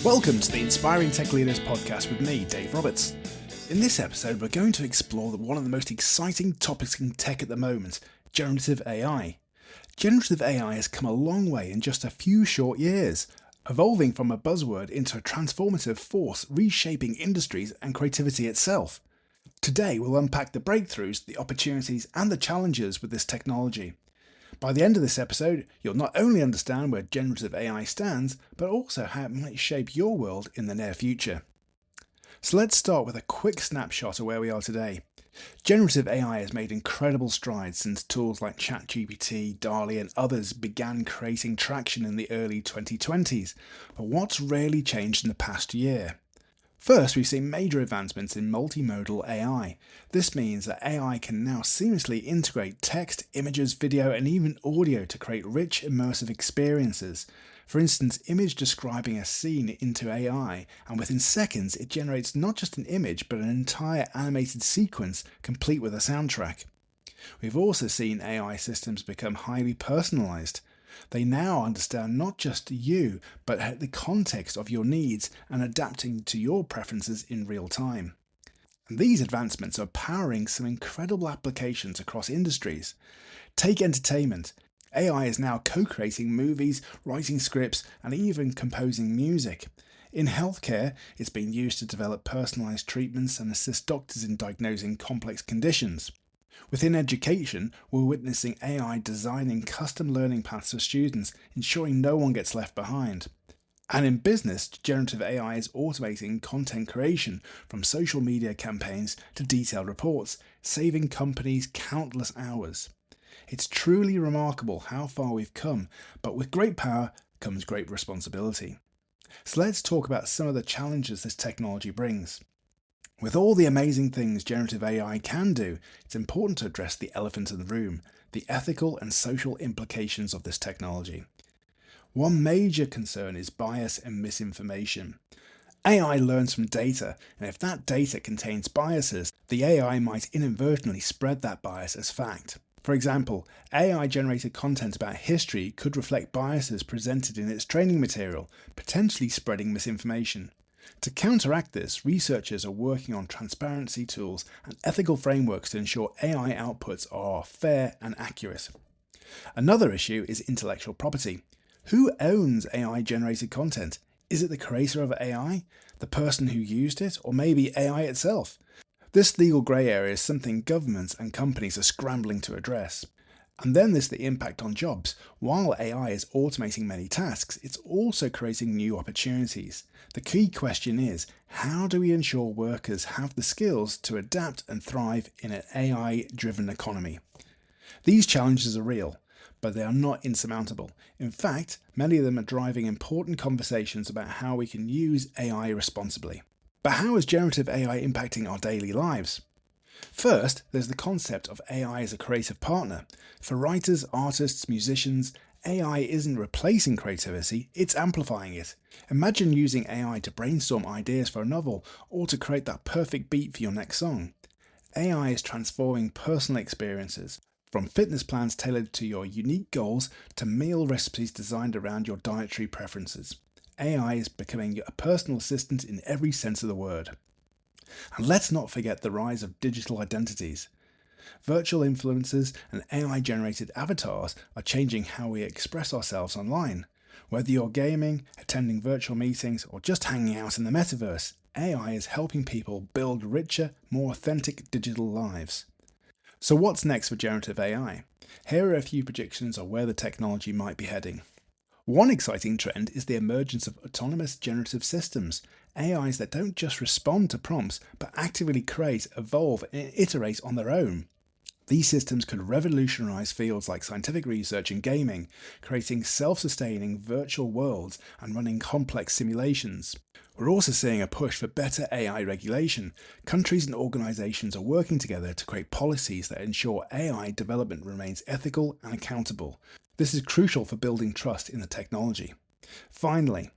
Welcome to the Inspiring Tech Leaders podcast with me, Dave Roberts. In this episode, we're going to explore one of the most exciting topics in tech at the moment, generative AI. Generative AI has come a long way in just a few short years, evolving from a buzzword into a transformative force reshaping industries and creativity itself. Today, we'll unpack the breakthroughs, the opportunities, and the challenges with this technology. By the end of this episode, you'll not only understand where generative AI stands, but also how it might shape your world in the near future. So let's start with a quick snapshot of where we are today. Generative AI has made incredible strides since tools like ChatGPT, DALL-E and others began creating traction in the early 2020s. But what's really changed in the past year? First, we've seen major advancements in multimodal AI. This means that AI can now seamlessly integrate text, images, video, and even audio to create rich, immersive experiences. For instance, image describing a scene into AI, and within seconds it generates not just an image but an entire animated sequence complete with a soundtrack. We've also seen AI systems become highly personalized. They now understand not just you, but the context of your needs and adapting to your preferences in real time. And these advancements are powering some incredible applications across industries. Take entertainment. AI is now co-creating movies, writing scripts, and even composing music. In healthcare, it's being used to develop personalized treatments and assist doctors in diagnosing complex conditions. Within education, we're witnessing AI designing custom learning paths for students, ensuring no one gets left behind. And in business, generative AI is automating content creation, from social media campaigns to detailed reports, saving companies countless hours. It's truly remarkable how far we've come, but with great power comes great responsibility. So let's talk about some of the challenges this technology brings. With all the amazing things generative AI can do, it's important to address the elephant in the room, the ethical and social implications of this technology. One major concern is bias and misinformation. AI learns from data, and if that data contains biases, the AI might inadvertently spread that bias as fact. For example, AI-generated content about history could reflect biases presented in its training material, potentially spreading misinformation. To counteract this, researchers are working on transparency tools and ethical frameworks to ensure AI outputs are fair and accurate. Another issue is intellectual property. Who owns AI-generated content? Is it the creator of AI, the person who used it, or maybe AI itself? This legal grey area is something governments and companies are scrambling to address. And then there's the impact on jobs. While AI is automating many tasks, it's also creating new opportunities. The key question is, how do we ensure workers have the skills to adapt and thrive in an AI-driven economy? These challenges are real, but they are not insurmountable. In fact, many of them are driving important conversations about how we can use AI responsibly. But how is generative AI impacting our daily lives? First, there's the concept of AI as a creative partner. For writers, artists, musicians, AI isn't replacing creativity, it's amplifying it. Imagine using AI to brainstorm ideas for a novel or to create that perfect beat for your next song. AI is transforming personal experiences, from fitness plans tailored to your unique goals to meal recipes designed around your dietary preferences. AI is becoming a personal assistant in every sense of the word. And let's not forget the rise of digital identities. Virtual influencers and AI-generated avatars are changing how we express ourselves online. Whether you're gaming, attending virtual meetings, or just hanging out in the metaverse, AI is helping people build richer, more authentic digital lives. So what's next for generative AI? Here are a few predictions of where the technology might be heading. One exciting trend is the emergence of autonomous generative systems, AIs that don't just respond to prompts, but actively create, evolve, and iterate on their own. These systems could revolutionize fields like scientific research and gaming, creating self-sustaining virtual worlds and running complex simulations. We're also seeing a push for better AI regulation. Countries and organizations are working together to create policies that ensure AI development remains ethical and accountable. This is crucial for building trust in the technology. Finally,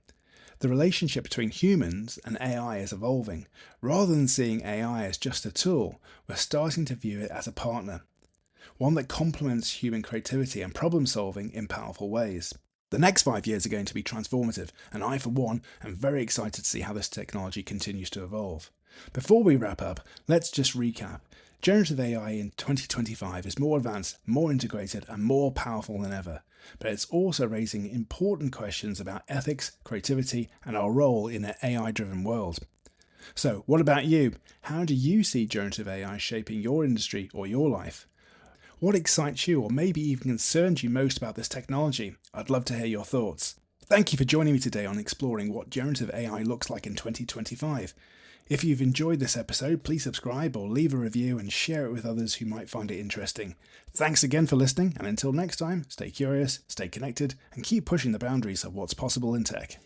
the relationship between humans and AI is evolving. Rather than seeing AI as just a tool, we're starting to view it as a partner, one that complements human creativity and problem solving in powerful ways. The next 5 years are going to be transformative, and I, for one, am very excited to see how this technology continues to evolve. Before we wrap up, let's just recap. Generative AI in 2025 is more advanced, more integrated, and more powerful than ever. But it's also raising important questions about ethics, creativity, and our role in an AI-driven world. So, what about you? How do you see generative AI shaping your industry or your life? What excites you or maybe even concerns you most about this technology? I'd love to hear your thoughts. Thank you for joining me today on exploring what generative AI looks like in 2025. If you've enjoyed this episode, please subscribe or leave a review and share it with others who might find it interesting. Thanks again for listening, and until next time, stay curious, stay connected, and keep pushing the boundaries of what's possible in tech.